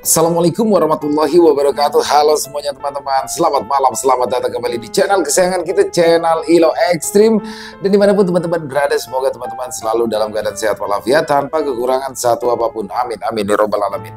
Assalamualaikum warahmatullahi wabarakatuh. Halo semuanya teman-teman, selamat malam, selamat datang kembali di channel kesayangan kita, channel Ilo Ekstrim. Dan dimanapun teman-teman berada, semoga teman-teman selalu dalam keadaan sehat walafiat tanpa kekurangan satu apapun. Amin, amin ya robbal alamin.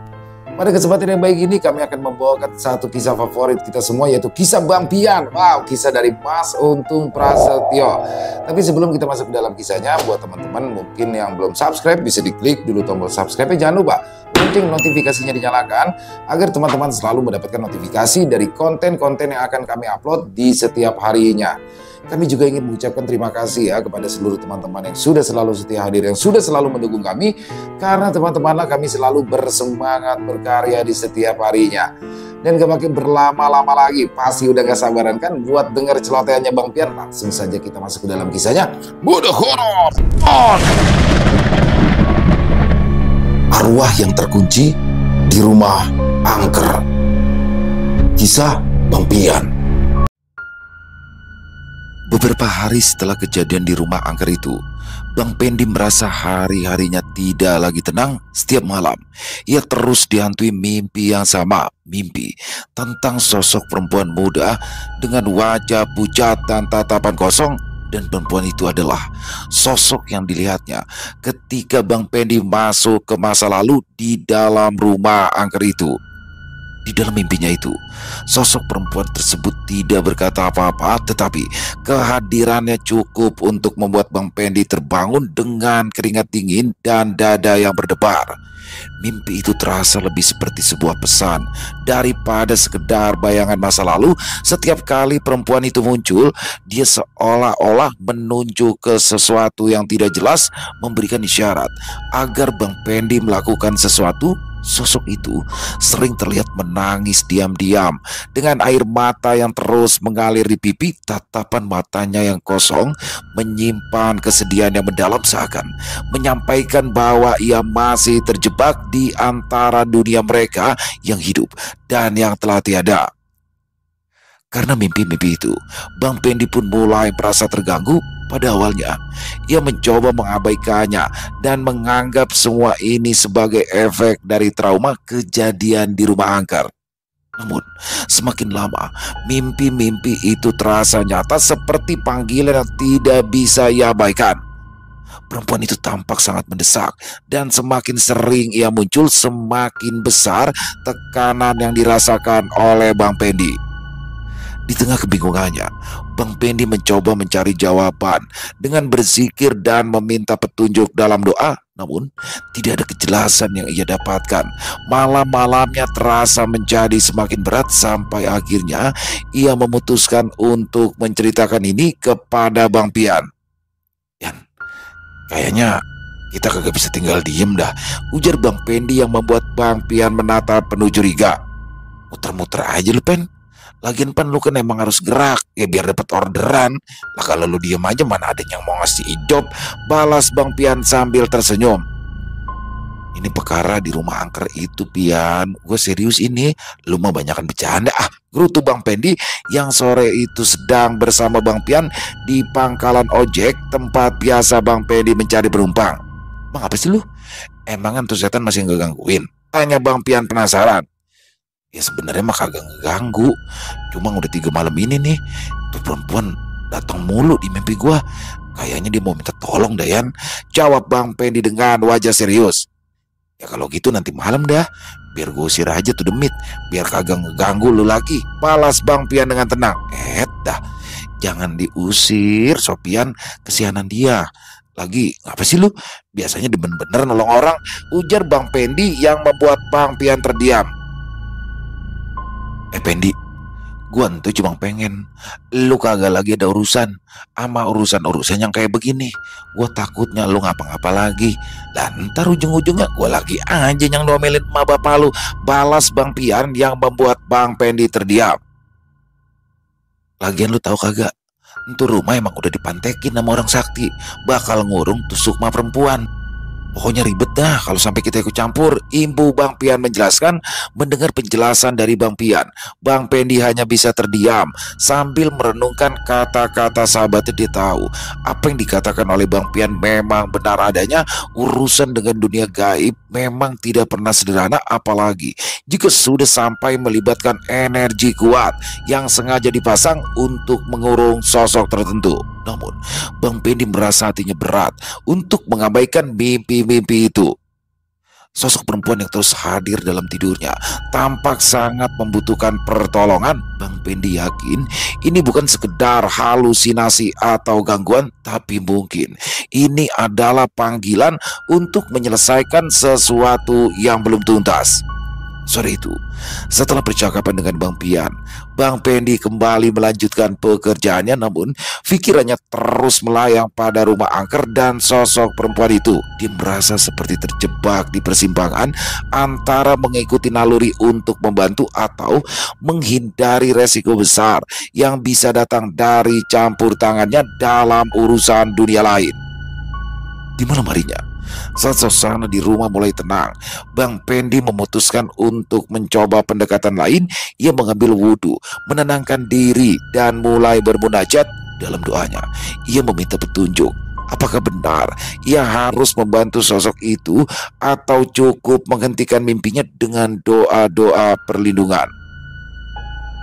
Pada kesempatan yang baik ini kami akan membawakan satu kisah favorit kita semua, yaitu kisah Bang Pian. Wow, kisah dari Mas Untung Prasetyo. Tapi sebelum kita masuk ke dalam kisahnya, buat teman-teman mungkin yang belum subscribe, bisa diklik dulu tombol subscribe. Jangan lupa lonceng notifikasinya dinyalakan agar teman-teman selalu mendapatkan notifikasi dari konten-konten yang akan kami upload di setiap harinya. Kami juga ingin mengucapkan terima kasih ya kepada seluruh teman-teman yang sudah selalu setia hadir, yang sudah selalu mendukung kami, karena teman-temanlah kami selalu bersemangat berkarya di setiap harinya. Dan gak pakai berlama-lama lagi, pasti udah gak sabaran kan buat denger celotehannya Bang Pian. Langsung saja kita masuk ke dalam kisahnya. Budak horor on! Arwah yang terkunci di rumah angker. Kisah Bang Pian. Beberapa hari setelah kejadian di rumah angker itu, Bang Pendi merasa hari-harinya tidak lagi tenang. Setiap malam, ia terus dihantui mimpi yang sama. Mimpi tentang sosok perempuan muda dengan wajah pucat dan tatapan kosong. Dan perempuan itu adalah sosok yang dilihatnya ketika Bang Pendi masuk ke masa lalu di dalam rumah angker itu. Di dalam mimpinya itu, sosok perempuan tersebut tidak berkata apa-apa, tetapi kehadirannya cukup untuk membuat Bang Pendi terbangun dengan keringat dingin dan dada yang berdebar. Mimpi itu terasa lebih seperti sebuah pesan daripada sekedar bayangan masa lalu. Setiap kali perempuan itu muncul, dia seolah-olah menunjuk ke sesuatu yang tidak jelas, memberikan isyarat agar Bang Pendi melakukan sesuatu. Sosok itu sering terlihat menangis diam-diam dengan air mata yang terus mengalir di pipi. Tatapan matanya yang kosong menyimpan kesedihan yang mendalam, seakan menyampaikan bahwa ia masih terjebak di antara dunia mereka yang hidup dan yang telah tiada. Karena mimpi-mimpi itu, Bang Pendi pun mulai merasa terganggu. Pada awalnya, ia mencoba mengabaikannya dan menganggap semua ini sebagai efek dari trauma kejadian di rumah angker. Namun, semakin lama, mimpi-mimpi itu terasa nyata seperti panggilan yang tidak bisa ia abaikan. Perempuan itu tampak sangat mendesak, dan semakin sering ia muncul, semakin besar tekanan yang dirasakan oleh Bang Pendi. Di tengah kebingungannya, Bang Pendi mencoba mencari jawaban dengan berzikir dan meminta petunjuk dalam doa. Namun, tidak ada kejelasan yang ia dapatkan. Malam-malamnya terasa menjadi semakin berat sampai akhirnya ia memutuskan untuk menceritakan ini kepada Bang Pian. Yan, kayaknya kita kagak bisa tinggal diem dah, ujar Bang Pendi yang membuat Bang Pian menatap penuh curiga. Muter-muter aja lu, Pen. Lagian Pan, lu kan emang harus gerak ya biar dapat orderan. Lah kalau lu diem aja mana ada yang mau ngasih hidup, balas Bang Pian sambil tersenyum. Ini perkara di rumah angker itu, Pian, gue serius ini, lu mah banyakan bercanda. Gerutu Bang Pendi yang sore itu sedang bersama Bang Pian di pangkalan ojek tempat biasa Bang Pendi mencari penumpang. Bang, apa sih lu? Emang tuh setan masih ngegangguin? Tanya Bang Pian penasaran. Ya sebenarnya mah kagak ngeganggu, cuma udah 3 malam ini nih tuh perempuan datang mulu di mimpi gua. Kayaknya dia mau minta tolong, Dayan, jawab Bang Pendi dengan wajah serius. Ya kalau gitu nanti malam dah, biar gue usir aja tuh demit, biar kagak ngeganggu lu lagi, balas Bang Pian dengan tenang. Dah, jangan diusir Sopian, kesianan dia. Lagi apa sih lu? Biasanya bener-bener nolong orang, ujar Bang Pendi yang membuat Bang Pian terdiam. Pendi, gua tuh cuma pengen lu kagak lagi ada urusan sama urusan yang kayak begini. Gua takutnya lu ngapa-ngapa lagi, dan ntar ujung-ujungnya gua lagi aja yang domelin emak bapak lu, balas Bang Pian yang membuat Bang Pendi terdiam. Lagian lu tahu kagak, itu rumah emang udah dipantekin sama orang sakti, bakal ngurung tuh sukma perempuan. Pokoknya ribet dah kalau sampai kita ikut campur, imbu Bang Pian menjelaskan. Mendengar penjelasan dari Bang Pian, Bang Pendi hanya bisa terdiam sambil merenungkan kata-kata sahabatnya. Dia tahu apa yang dikatakan oleh Bang Pian memang benar adanya. Urusan dengan dunia gaib memang tidak pernah sederhana, apalagi jika sudah sampai melibatkan energi kuat yang sengaja dipasang untuk mengurung sosok tertentu. Namun Bang Pendi merasa hatinya berat untuk mengabaikan mimpi-mimpi itu. Sosok perempuan yang terus hadir dalam tidurnya tampak sangat membutuhkan pertolongan. Bang Pendi yakin ini bukan sekedar halusinasi atau gangguan, tapi mungkin ini adalah panggilan untuk menyelesaikan sesuatu yang belum tuntas. Sore itu, setelah percakapan dengan Bang Pian, Bang Pendi kembali melanjutkan pekerjaannya, namun pikirannya terus melayang pada rumah angker dan sosok perempuan itu. Dia merasa seperti terjebak di persimpangan antara mengikuti naluri untuk membantu atau menghindari resiko besar yang bisa datang dari campur tangannya dalam urusan dunia lain. Di malam harinya, saat suasana di rumah mulai tenang, Bang Pendi memutuskan untuk mencoba pendekatan lain. Ia mengambil wudhu, menenangkan diri, dan mulai bermunajat. Dalam doanya, ia meminta petunjuk. Apakah benar ia harus membantu sosok itu atau cukup menghentikan mimpinya dengan doa-doa perlindungan?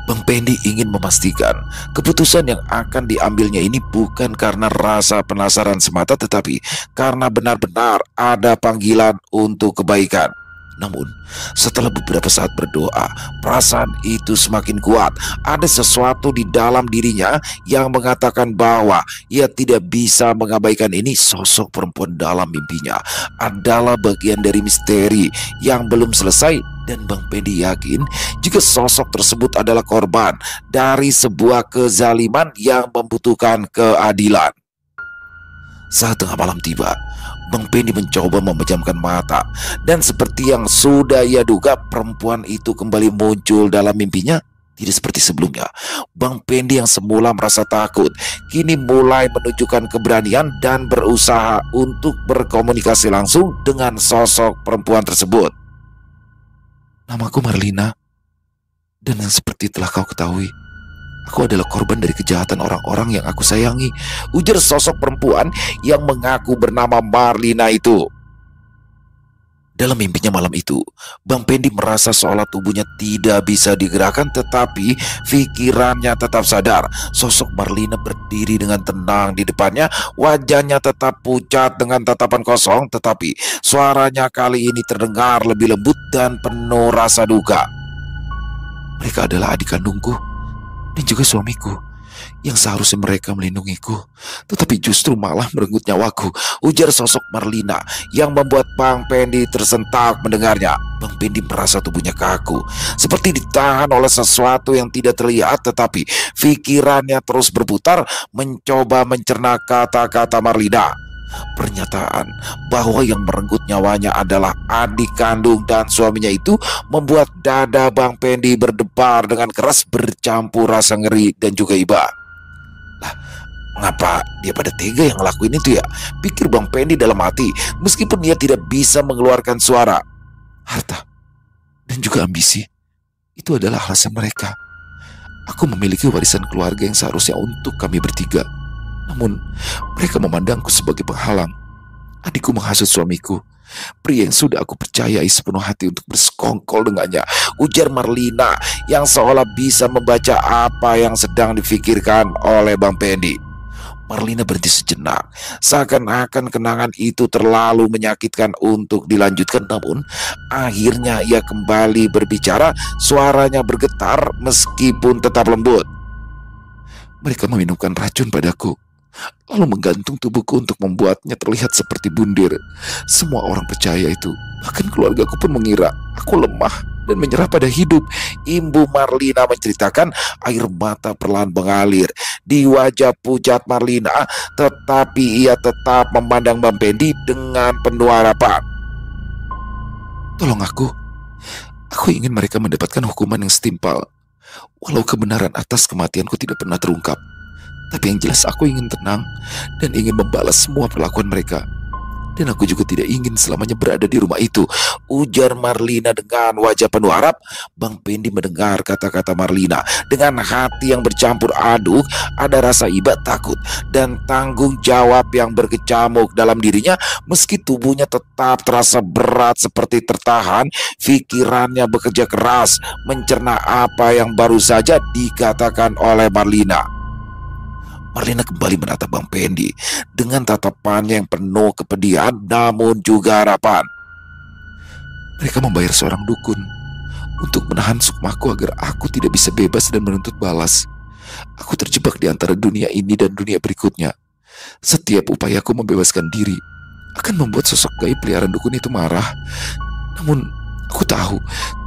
Bang Pendi ingin memastikan keputusan yang akan diambilnya ini bukan karena rasa penasaran semata, tetapi karena benar-benar ada panggilan untuk kebaikan. Namun, setelah beberapa saat berdoa, perasaan itu semakin kuat. Ada sesuatu di dalam dirinya yang mengatakan bahwa ia tidak bisa mengabaikan ini. Sosok perempuan dalam mimpinya adalah bagian dari misteri yang belum selesai. Dan Bang Pendi yakin jika sosok tersebut adalah korban dari sebuah kezaliman yang membutuhkan keadilan. Saat tengah malam tiba, Bang Pendi mencoba memejamkan mata, dan seperti yang sudah ia duga, perempuan itu kembali muncul dalam mimpinya. Tidak seperti sebelumnya, Bang Pendi yang semula merasa takut kini mulai menunjukkan keberanian dan berusaha untuk berkomunikasi langsung dengan sosok perempuan tersebut. Namaku Marlina, dan yang seperti telah kau ketahui, aku adalah korban dari kejahatan orang-orang yang aku sayangi, ujar sosok perempuan yang mengaku bernama Marlina itu. Dalam mimpinya malam itu, Bang Pendi merasa seolah tubuhnya tidak bisa digerakkan, tetapi pikirannya tetap sadar. Sosok Marlina berdiri dengan tenang di depannya, wajahnya tetap pucat dengan tatapan kosong, tetapi suaranya kali ini terdengar lebih lembut dan penuh rasa duka. Mereka adalah adik kandungku dan juga suamiku, yang seharusnya mereka melindungiku, tetapi justru malah merenggut nyawaku, ujar sosok Marlina yang membuat Bang Pendi tersentak mendengarnya. Bang Pendi merasa tubuhnya kaku, seperti ditahan oleh sesuatu yang tidak terlihat, tetapi pikirannya terus berputar mencoba mencerna kata-kata Marlina. Pernyataan bahwa yang merenggut nyawanya adalah adik kandung dan suaminya itu membuat dada Bang Pendi berdebar dengan keras, bercampur rasa ngeri dan juga iba. Lah, mengapa dia pada tega yang ngelakuin itu ya? Pikir Bang Pendi dalam hati, meskipun dia tidak bisa mengeluarkan suara. Harta dan juga ambisi, itu adalah alasan mereka. Aku memiliki warisan keluarga yang seharusnya untuk kami bertiga. Namun, mereka memandangku sebagai penghalang. Adikku menghasut suamiku, pria yang sudah aku percayai sepenuh hati untuk bersekongkol dengannya, ujar Marlina yang seolah bisa membaca apa yang sedang difikirkan oleh Bang Pendi. Marlina berhenti sejenak, seakan-akan kenangan itu terlalu menyakitkan untuk dilanjutkan. Namun, akhirnya ia kembali berbicara, suaranya bergetar meskipun tetap lembut. Mereka meminumkan racun padaku, lalu menggantung tubuhku untuk membuatnya terlihat seperti bundir. Semua orang percaya itu, bahkan keluargaku pun mengira aku lemah dan menyerah pada hidup. Imbu Marlina menceritakan, air mata perlahan mengalir di wajah pucat Marlina, tetapi ia tetap memandang Bang Pendi dengan penuh harapan. Tolong aku ingin mereka mendapatkan hukuman yang setimpal. Walau kebenaran atas kematianku tidak pernah terungkap, tapi yang jelas aku ingin tenang dan ingin membalas semua perlakuan mereka. Dan aku juga tidak ingin selamanya berada di rumah itu, ujar Marlina dengan wajah penuh harap. Bang Pendi mendengar kata-kata Marlina dengan hati yang bercampur aduk, ada rasa iba, takut, dan tanggung jawab yang berkecamuk dalam dirinya. Meski tubuhnya tetap terasa berat seperti tertahan, pikirannya bekerja keras mencerna apa yang baru saja dikatakan oleh Marlina. Marlina kembali menatap Bang Pendi dengan tatapannya yang penuh kepedihan namun juga harapan. Mereka membayar seorang dukun untuk menahan sukmaku agar aku tidak bisa bebas dan menuntut balas. Aku terjebak di antara dunia ini dan dunia berikutnya. Setiap upayaku membebaskan diri akan membuat sosok gaib peliharaan dukun itu marah. Namun aku tahu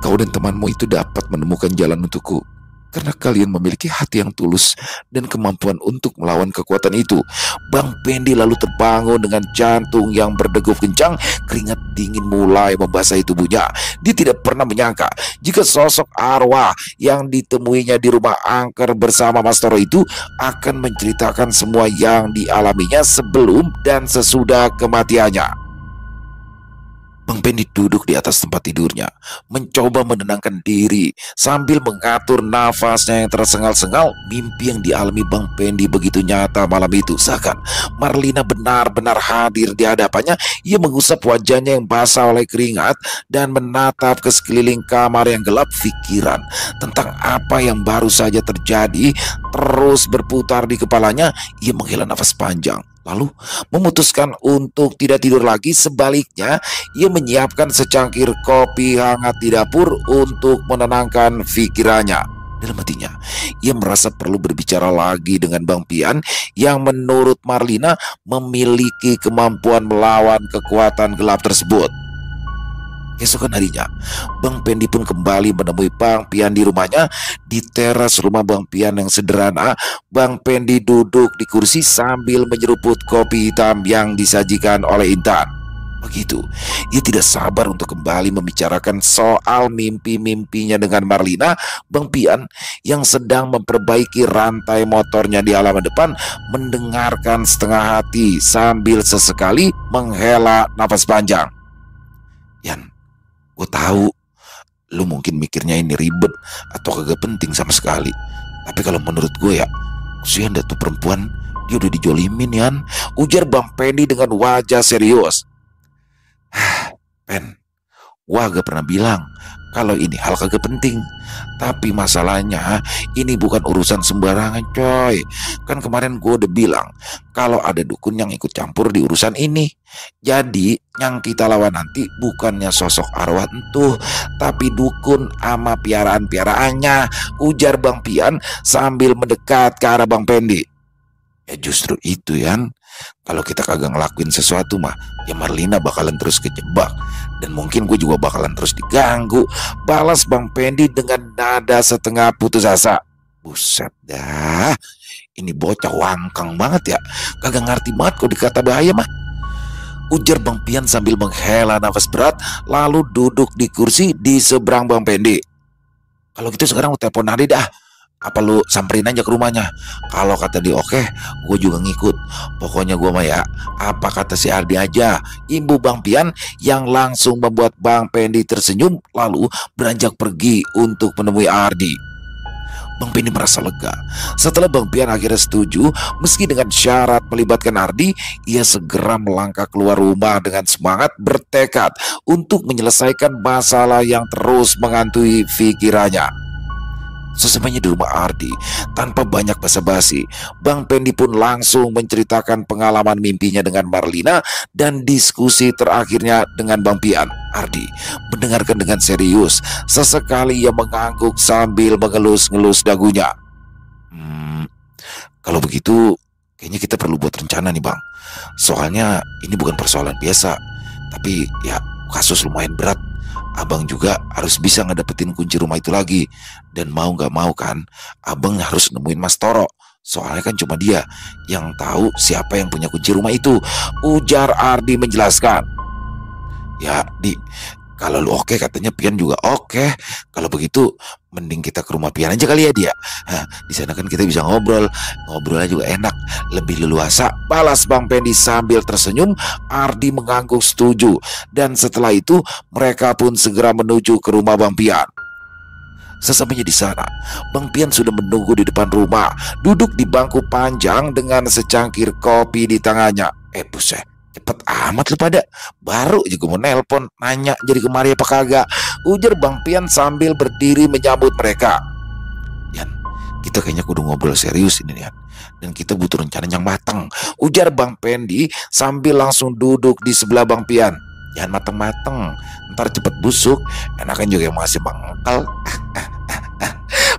kau dan temanmu itu dapat menemukan jalan untukku, karena kalian memiliki hati yang tulus dan kemampuan untuk melawan kekuatan itu. Bang Pendi lalu terbangun dengan jantung yang berdegup kencang, keringat dingin mulai membasahi tubuhnya. Dia tidak pernah menyangka jika sosok arwah yang ditemuinya di rumah angker bersama Mas Toro itu akan menceritakan semua yang dialaminya sebelum dan sesudah kematiannya. Bang Pendi duduk di atas tempat tidurnya, mencoba menenangkan diri sambil mengatur nafasnya yang tersengal-sengal. Mimpi yang dialami Bang Pendi begitu nyata malam itu, seakan Marlina benar-benar hadir di hadapannya. Ia mengusap wajahnya yang basah oleh keringat dan menatap ke sekeliling kamar yang gelap. Pikiran tentang apa yang baru saja terjadi terus berputar di kepalanya. Ia menghela nafas panjang, lalu memutuskan untuk tidak tidur lagi. Sebaliknya, ia menyiapkan secangkir kopi hangat di dapur untuk menenangkan pikirannya. Dalam hatinya, ia merasa perlu berbicara lagi dengan Bang Pian yang menurut Marlina memiliki kemampuan melawan kekuatan gelap tersebut. Keesokan harinya, Bang Pendi pun kembali menemui Bang Pian di rumahnya. Di teras rumah Bang Pian yang sederhana, Bang Pendi duduk di kursi sambil menyeruput kopi hitam yang disajikan oleh Intan. Begitu, ia tidak sabar untuk kembali membicarakan soal mimpi-mimpinya dengan Marlina. Bang Pian yang sedang memperbaiki rantai motornya di halaman depan mendengarkan setengah hati sambil sesekali menghela nafas panjang. Yan, gue tahu lu mungkin mikirnya ini ribet atau kagak penting sama sekali. Tapi kalau menurut gue ya, kesian dah tuh perempuan, dia udah dijolimin, Yan, ujar Bang Pendi dengan wajah serius. Pen, gua gak pernah bilang kalau ini hal kagak penting. Tapi masalahnya ini bukan urusan sembarangan, coy. Kan kemarin gua udah bilang kalau ada dukun yang ikut campur di urusan ini. Jadi yang kita lawan nanti bukannya sosok arwah entuh, tapi dukun ama piaraan-piaraannya, ujar Bang Pian sambil mendekat ke arah Bang Pendi. Ya justru itu, Yan. Kalau kita kagak ngelakuin sesuatu mah, ya Marlina bakalan terus kejebak. Dan mungkin gue juga bakalan terus diganggu, balas Bang Pendi dengan nada setengah putus asa. Buset dah, ini bocah wangkang banget ya. Kagak ngerti banget kok dikata bahaya mah, ujar Bang Pian sambil menghela nafas berat, lalu duduk di kursi di seberang Bang Pendi. Kalau gitu sekarang lu telepon Ardi dah. Apa lu samperin aja ke rumahnya? Kalau kata dia oke, gue juga ngikut. Pokoknya gue mah ya, apa kata si Ardi aja, imbu Bang Pian yang langsung membuat Bang Pendi tersenyum lalu beranjak pergi untuk menemui Ardi. Bang Pendi merasa lega setelah Bang Pian akhirnya setuju. Meski dengan syarat melibatkan Ardi, ia segera melangkah keluar rumah dengan semangat, bertekad untuk menyelesaikan masalah yang terus menghantui pikirannya. Sesampainya di rumah Ardi, tanpa banyak basa-basi, Bang Pendi pun langsung menceritakan pengalaman mimpinya dengan Marlina dan diskusi terakhirnya dengan Bang Pian. Ardi mendengarkan dengan serius, sesekali ia mengangguk sambil mengelus-ngelus dagunya. Kalau begitu, kayaknya kita perlu buat rencana nih, Bang. Soalnya ini bukan persoalan biasa, tapi ya kasus lumayan berat. Abang juga harus bisa ngedapetin kunci rumah itu lagi. Dan mau gak mau kan, abang harus nemuin Mas Toro. Soalnya kan cuma dia yang tahu siapa yang punya kunci rumah itu, ujar Ardi menjelaskan. Ya, Di, Kalau lu oke, katanya Pian juga oke. Kalau begitu, mending kita ke rumah Pian aja kali ya dia. Hah, di sana kan kita bisa ngobrol, ngobrolnya juga enak, lebih leluasa. Balas Bang Pendi sambil tersenyum. Ardi mengangguk setuju. Dan setelah itu, mereka pun segera menuju ke rumah Bang Pian. Sesampainya di sana, Bang Pian sudah menunggu di depan rumah, duduk di bangku panjang dengan secangkir kopi di tangannya. Buset, cepet amat lu pada. Baru juga mau nelpon, nanya jadi kemari apa kagak, ujar Bang Pian sambil berdiri menyambut mereka. Yan, kita kayaknya kudu ngobrol serius ini Yan, dan kita butuh rencana yang matang, ujar Bang Pendi sambil langsung duduk di sebelah Bang Pian. Jangan mateng-mateng, ntar cepet busuk, enakan juga yang masih mangkal.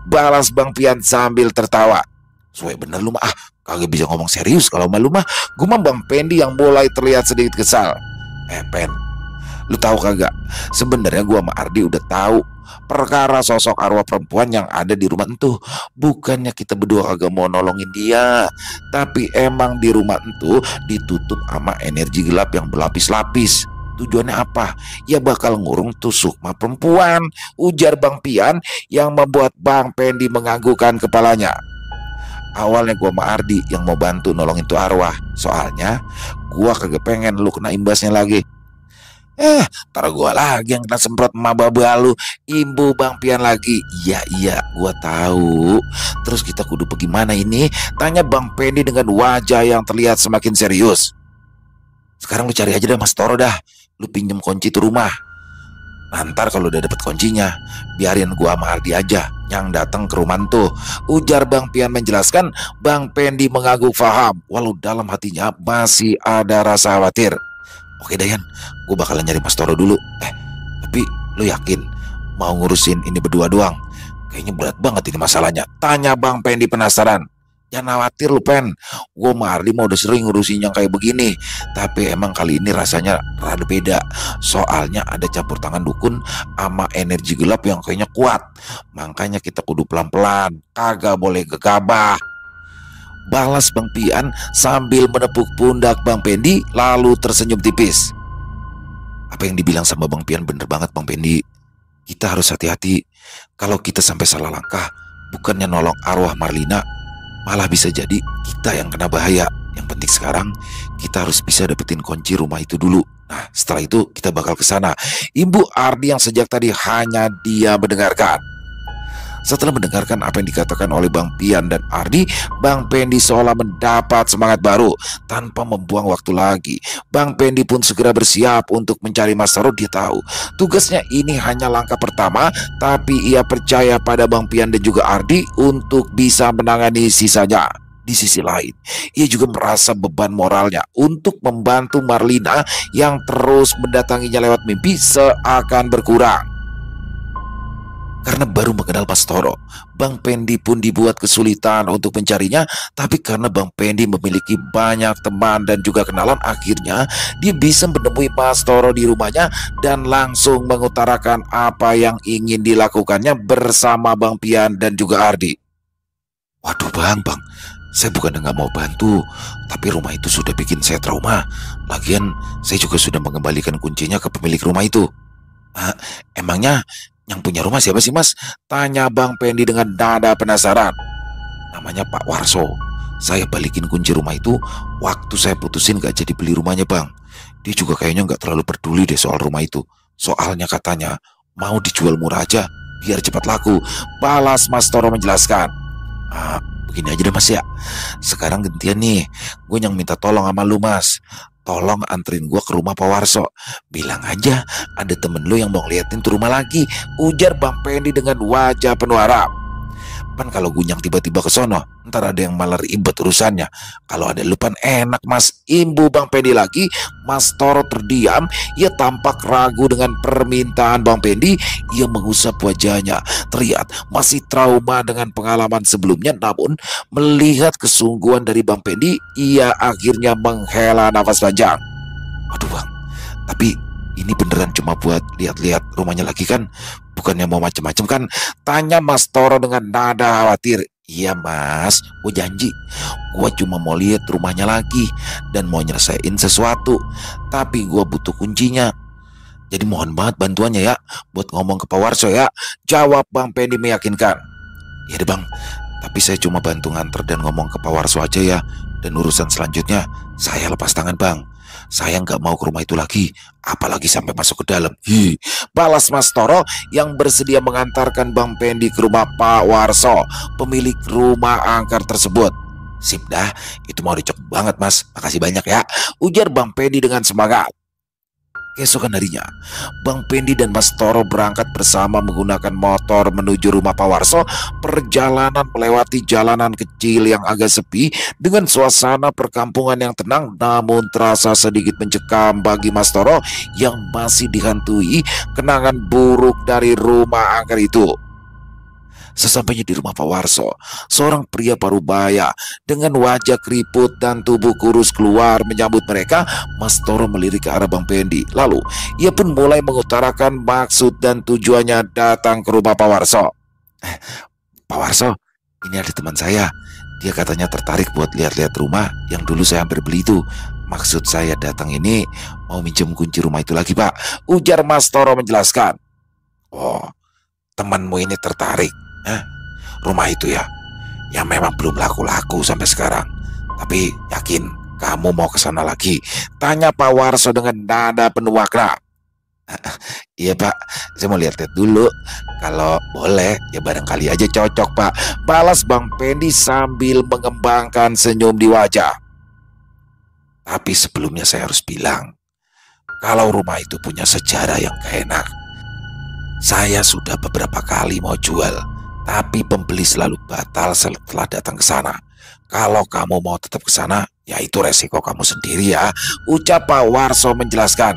Balas Bang Pian sambil tertawa. Suwe bener lu mah, kagak bisa ngomong serius kalau malu mah. Gumam Bang Pendi yang mulai terlihat sedikit kesal. Pen, lu tahu kagak? Sebenarnya gua sama Ardi udah tahu perkara sosok arwah perempuan yang ada di rumah entuh. Bukannya kita berdua kagak mau nolongin dia, tapi emang di rumah entuh ditutup sama energi gelap yang berlapis-lapis. Tujuannya apa? Ya bakal ngurung tuh sukma perempuan, ujar Bang Pian yang membuat Bang Pendi menganggukkan kepalanya. Awalnya gua sama Ardi yang mau bantu nolongin tuh arwah, soalnya gua kagak pengen lu kena imbasnya lagi. Ntar gua lagi yang kena semprot maba balu, imbu Bang Pian lagi. Iya, gua tahu. Terus kita kudu pergi mana ini? Tanya Bang Pendi dengan wajah yang terlihat semakin serius. Sekarang lu cari aja dah Mas Toro dah. Lu pinjem kunci tuh rumah. Ntar kalau udah dapet kuncinya, biarin gua sama Ardi aja yang datang ke rumah tuh, ujar Bang Pian menjelaskan. Bang Pendi mengangguk faham, walau dalam hatinya masih ada rasa khawatir. Oke Dayan, gua bakalan nyari Mas Toro dulu. Tapi lu yakin mau ngurusin ini berdua doang? Kayaknya berat banget ini masalahnya, tanya Bang Pendi penasaran. Jangan khawatir lu Pen, gue sama Ardi mau udah sering ngurusin yang kayak begini. Tapi emang kali ini rasanya rada beda. Soalnya ada campur tangan dukun sama energi gelap yang kayaknya kuat. Makanya kita kudu pelan-pelan, kagak boleh gegabah, balas Bang Pian sambil menepuk pundak Bang Pendi lalu tersenyum tipis. Apa yang dibilang sama Bang Pian bener banget Bang Pendi. Kita harus hati-hati. Kalau kita sampai salah langkah, bukannya nolong arwah Marlina, malah bisa jadi kita yang kena bahaya. Yang penting sekarang kita harus bisa dapetin kunci rumah itu dulu. Nah, setelah itu kita bakal ke sana. Ibu Ardi yang sejak tadi hanya dia mendengarkan. Setelah mendengarkan apa yang dikatakan oleh Bang Pian dan Ardi, Bang Pendi seolah mendapat semangat baru. Tanpa membuang waktu lagi, Bang Pendi pun segera bersiap untuk mencari Mas Toro. Dia tahu tugasnya ini hanya langkah pertama, tapi ia percaya pada Bang Pian dan juga Ardi untuk bisa menangani sisanya. Di sisi lain, ia juga merasa beban moralnya untuk membantu Marlina yang terus mendatanginya lewat mimpi seakan berkurang. Karena baru mengenal Mas Toro, Bang Pendi pun dibuat kesulitan untuk mencarinya. Tapi karena Bang Pendi memiliki banyak teman dan juga kenalan, akhirnya dia bisa menemui Mas Toro di rumahnya dan langsung mengutarakan apa yang ingin dilakukannya bersama Bang Pian dan juga Ardi. Waduh bang, saya bukan nggak mau bantu, tapi rumah itu sudah bikin saya trauma. Lagian saya juga sudah mengembalikan kuncinya ke pemilik rumah itu. Emangnya yang punya rumah siapa sih Mas? Tanya Bang Pendi dengan nada penasaran. Namanya Pak Warso. Saya balikin kunci rumah itu waktu saya putusin gak jadi beli rumahnya Bang. Dia juga kayaknya gak terlalu peduli deh soal rumah itu. Soalnya katanya mau dijual murah aja biar cepat laku, balas Mas Toro menjelaskan. Begini aja deh Mas ya, sekarang gantian nih, gue yang minta tolong sama lu Mas. Tolong anterin gue ke rumah Pak Warso. Bilang aja ada temen lu yang mau ngeliatin tuh rumah lagi, ujar Bang Pendi dengan wajah penuh harap. Pan kalau Gunyang tiba-tiba ke sono, ntar ada yang malah ribet urusannya. Kalau ada lupan enak Mas, imbu Bang Pendi lagi. Mas Toro terdiam. Ia tampak ragu dengan permintaan Bang Pendi. Ia mengusap wajahnya, terlihat masih trauma dengan pengalaman sebelumnya. Namun melihat kesungguhan dari Bang Pendi, ia akhirnya menghela nafas panjang. Waduh Bang, tapi ini beneran cuma buat lihat-lihat rumahnya lagi kan? Bukannya mau macem-macem kan? Tanya Mas Toro dengan nada khawatir. Iya Mas, gue janji gue cuma mau lihat rumahnya lagi dan mau nyelesain sesuatu. Tapi gue butuh kuncinya. Jadi mohon banget bantuannya ya, buat ngomong ke Pak Warso ya, jawab Bang Pendi meyakinkan. Ya deh bang, tapi saya cuma bantu nganter dan ngomong ke Pak Warso aja ya. Dan urusan selanjutnya saya lepas tangan bang. Saya nggak mau ke rumah itu lagi, apalagi sampai masuk ke dalam. Balas Mas Toro yang bersedia mengantarkan Bang Pendi ke rumah Pak Warso, pemilik rumah angker tersebut. Sip dah, itu mau dicek banget mas, makasih banyak ya, ujar Bang Pendi dengan semangat. Keesokan harinya, Bang Pendi dan Mas Toro berangkat bersama menggunakan motor menuju rumah Pak Warso. Perjalanan melewati jalanan kecil yang agak sepi dengan suasana perkampungan yang tenang namun terasa sedikit mencekam bagi Mas Toro yang masih dihantui kenangan buruk dari rumah angker itu. Sesampainya di rumah Pak Warso, seorang pria parubaya dengan wajah keriput dan tubuh kurus keluar menyambut mereka. Mas Toro melirik ke arah Bang Pendi. Lalu ia pun mulai mengutarakan maksud dan tujuannya datang ke rumah Pak Warso. Pak Warso, ini ada teman saya. Dia katanya tertarik buat lihat-lihat rumah yang dulu saya hampir beli itu. Maksud saya datang ini mau minjem kunci rumah itu lagi Pak, ujar Mas Toro menjelaskan. Oh, temanmu ini tertarik. Rumah itu ya, yang memang belum laku-laku sampai sekarang. Tapi yakin kamu mau ke sana lagi? Tanya Pak Warso dengan nada penuh makna. Iya Pak, saya mau lihat-lihat dulu. Kalau boleh ya barangkali aja cocok Pak, balas Bang Pendi sambil mengembangkan senyum di wajah. Tapi sebelumnya saya harus bilang, kalau rumah itu punya sejarah yang gak enak. Saya sudah beberapa kali mau jual, tapi pembeli selalu batal setelah datang ke sana. Kalau kamu mau tetap ke sana, ya itu resiko kamu sendiri ya, ucap Pak Warso menjelaskan.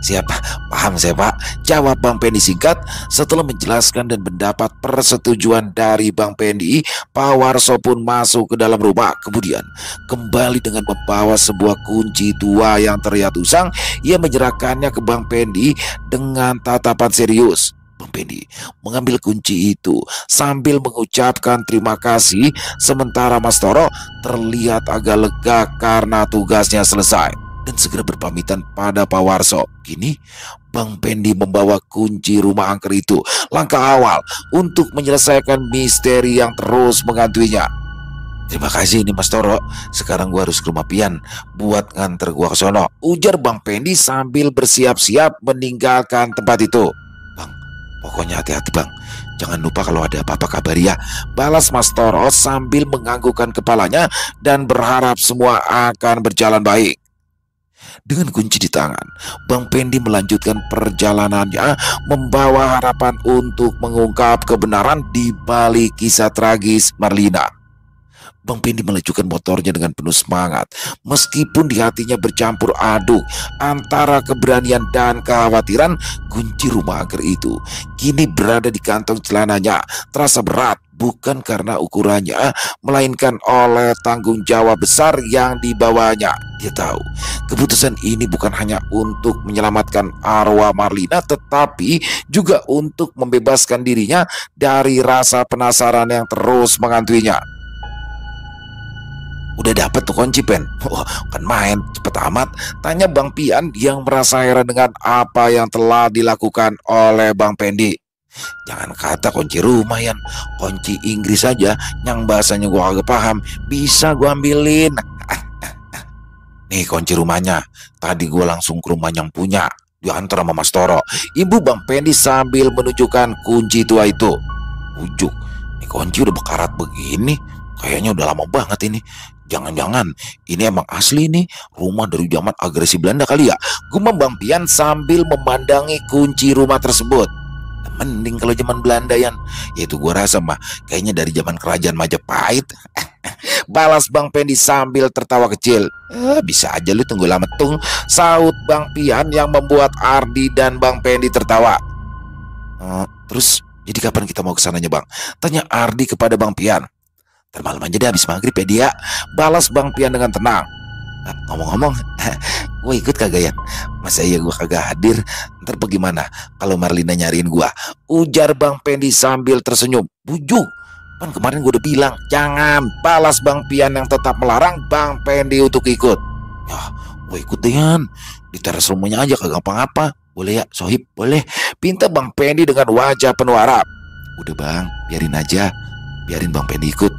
Siapa? Paham saya Pak, jawab Bang Pendi singkat. Setelah menjelaskan dan mendapat persetujuan dari Bang Pendi, Pak Warso pun masuk ke dalam rumah. Kemudian kembali dengan membawa sebuah kunci tua yang terlihat usang. Ia menyerahkannya ke Bang Pendi dengan tatapan serius. Bang Pendi mengambil kunci itu sambil mengucapkan terima kasih, sementara Mas Toro terlihat agak lega karena tugasnya selesai dan segera berpamitan pada Pak Warso. Kini Bang Pendi membawa kunci rumah angker itu, langkah awal untuk menyelesaikan misteri yang terus menghantuinya. Terima kasih ini Mas Toro, sekarang gua harus ke rumah Pian buat nganter gua ke sono, ujar Bang Pendi sambil bersiap-siap meninggalkan tempat itu. Pokoknya hati-hati bang, jangan lupa kalau ada apa-apa kabari ya, balas Mas Toro sambil menganggukkan kepalanya dan berharap semua akan berjalan baik. Dengan kunci di tangan, Bang Pendi melanjutkan perjalanannya membawa harapan untuk mengungkap kebenaran di balik kisah tragis Marlina. Bang Pendi melajukan motornya dengan penuh semangat, meskipun di hatinya bercampur aduk antara keberanian dan kekhawatiran. Kunci rumah angker itu kini berada di kantong celananya, terasa berat bukan karena ukurannya, melainkan oleh tanggung jawab besar yang dibawanya. Dia tahu keputusan ini bukan hanya untuk menyelamatkan arwah Marlina, tetapi juga untuk membebaskan dirinya dari rasa penasaran yang terus menghantuinya. Udah dapet tuh kunci Pen? Wah, kan main cepet amat, tanya Bang Pian yang merasa heran dengan apa yang telah dilakukan oleh Bang Pendi. Jangan kata kunci rumah Yan, kunci Inggris saja yang bahasanya gua agak paham bisa gua ambilin. Nih kunci rumahnya, tadi gua langsung ke rumah yang punya, diantar sama Mas Toro, ibu Bang Pendi sambil menunjukkan kunci tua itu. Ujuk, nih kunci udah bekarat begini, kayaknya udah lama banget ini. Jangan-jangan ini emang asli nih, rumah dari zaman agresi Belanda kali ya, gumam Bang Pian sambil memandangi kunci rumah tersebut. Mending kalau zaman Belanda Yan, yaitu gua rasa mah kayaknya dari zaman kerajaan Majapahit. Balas Bang Pendi sambil tertawa kecil. Bisa aja lu tunggu lama tung, saut Bang Pian yang membuat Ardi dan Bang Pendi tertawa. Terus jadi kapan kita mau kesananya Bang? Tanya Ardi kepada Bang Pian. Termalam aja deh habis maghrib ya dia, balas Bang Pian dengan tenang. Ngomong-ngomong, gue ikut kagak Yan? Masa iya gue kagak hadir? Ntar bagaimana kalau Marlina nyariin gue? Ujar Bang Pendi sambil tersenyum. Bujuk, kan kemarin gue udah bilang jangan, balas Bang Pian yang tetap melarang Bang Pendi untuk ikut. Ya gue ikut deh Yan, di teras rumahnya aja kagak apa-apa, Boleh ya, Sohib, boleh. Pinta Bang Pendi dengan wajah penuh harap. Udah bang, biarin aja. Biarin Bang Pendi ikut.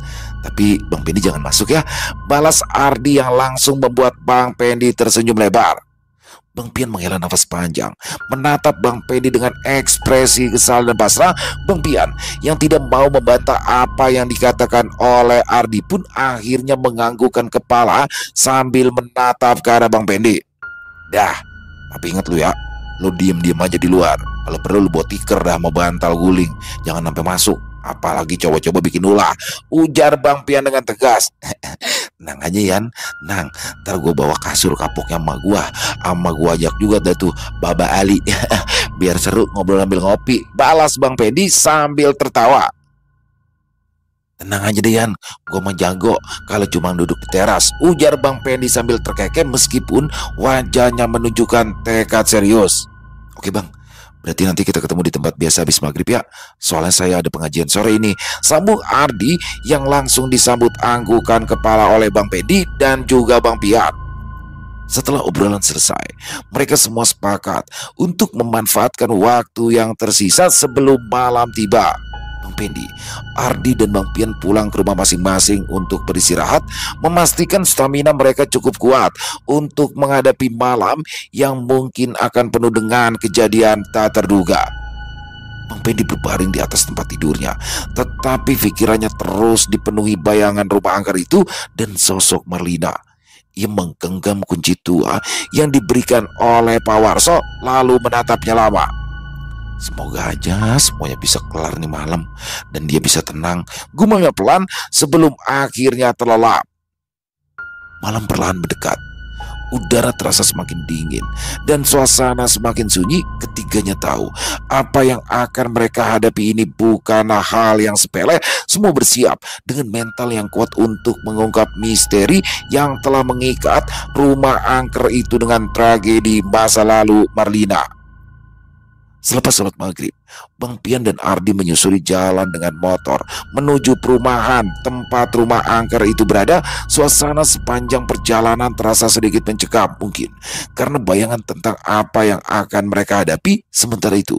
Tapi Bang Pendi jangan masuk ya. Balas Ardi yang langsung membuat Bang Pendi tersenyum lebar. Bang Pian menghela nafas panjang, menatap Bang Pendi dengan ekspresi kesal dan pasrah. Bang Pian yang tidak mau membantah apa yang dikatakan oleh Ardi pun akhirnya menganggukkan kepala sambil menatap ke arah Bang Pendi. Dah, tapi ingat lu ya, lu diem-diem aja di luar. Kalau perlu lu bawa tikar dah mau bantal guling. Jangan sampai masuk. Apalagi coba-coba bikin ulah, ujar Bang Pian dengan tegas. Nang aja Yan, nang, ntar gue bawa kasur kapoknya sama gua ajak juga dah tuh Baba Ali. Biar seru ngobrol sambil ngopi, balas Bang Pendi sambil tertawa. Tenang aja deh Yan, gue mah jago kalau cuma duduk di teras, ujar Bang Pendi sambil terkekeh meskipun wajahnya menunjukkan tekad serius. Oke bang, berarti nanti kita ketemu di tempat biasa habis maghrib ya. Soalnya saya ada pengajian sore ini, sambung Ardi yang langsung disambut anggukan kepala oleh Bang Pendi dan juga Bang Pian. Setelah obrolan selesai, mereka semua sepakat untuk memanfaatkan waktu yang tersisa sebelum malam tiba. Bang Pendi, Ardi dan Bang Pian pulang ke rumah masing-masing untuk beristirahat, memastikan stamina mereka cukup kuat untuk menghadapi malam yang mungkin akan penuh dengan kejadian tak terduga. Bang Pendi berbaring di atas tempat tidurnya, tetapi pikirannya terus dipenuhi bayangan rumah angker itu dan sosok Marlina. Ia menggenggam kunci tua yang diberikan oleh Pak Warso lalu menatapnya lama. Semoga aja semuanya bisa kelar nih malam dan dia bisa tenang, gumamnya pelan sebelum akhirnya terlelap. Malam perlahan mendekat. Udara terasa semakin dingin dan suasana semakin sunyi. Ketiganya tahu apa yang akan mereka hadapi ini bukanlah hal yang sepele. Semua bersiap dengan mental yang kuat untuk mengungkap misteri yang telah mengikat rumah angker itu dengan tragedi masa lalu Marlina. Selepas sholat maghrib, Bang Pian dan Ardi menyusuri jalan dengan motor menuju perumahan tempat rumah angker itu berada. Suasana sepanjang perjalanan terasa sedikit mencekam mungkin karena bayangan tentang apa yang akan mereka hadapi. Sementara itu,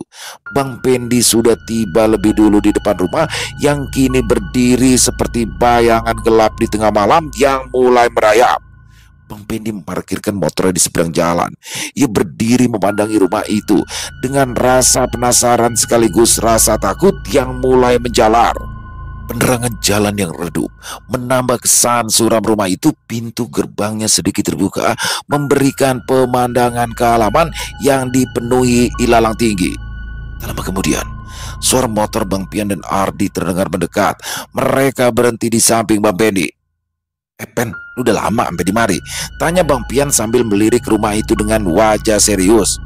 Bang Pendi sudah tiba lebih dulu di depan rumah yang kini berdiri seperti bayangan gelap di tengah malam yang mulai merayap. Bang Pendi memarkirkan motornya di seberang jalan. Ia berdiri memandangi rumah itu dengan rasa penasaran sekaligus rasa takut yang mulai menjalar. Penerangan jalan yang redup menambah kesan suram rumah itu. Pintu gerbangnya sedikit terbuka, memberikan pemandangan ke halaman yang dipenuhi ilalang tinggi. Tak lama kemudian, suara motor Bang Pian dan Ardi terdengar mendekat. Mereka berhenti di samping Bang Pendi. Pen, lu udah lama sampai di mari? Tanya Bang Pian sambil melirik rumah itu dengan wajah serius.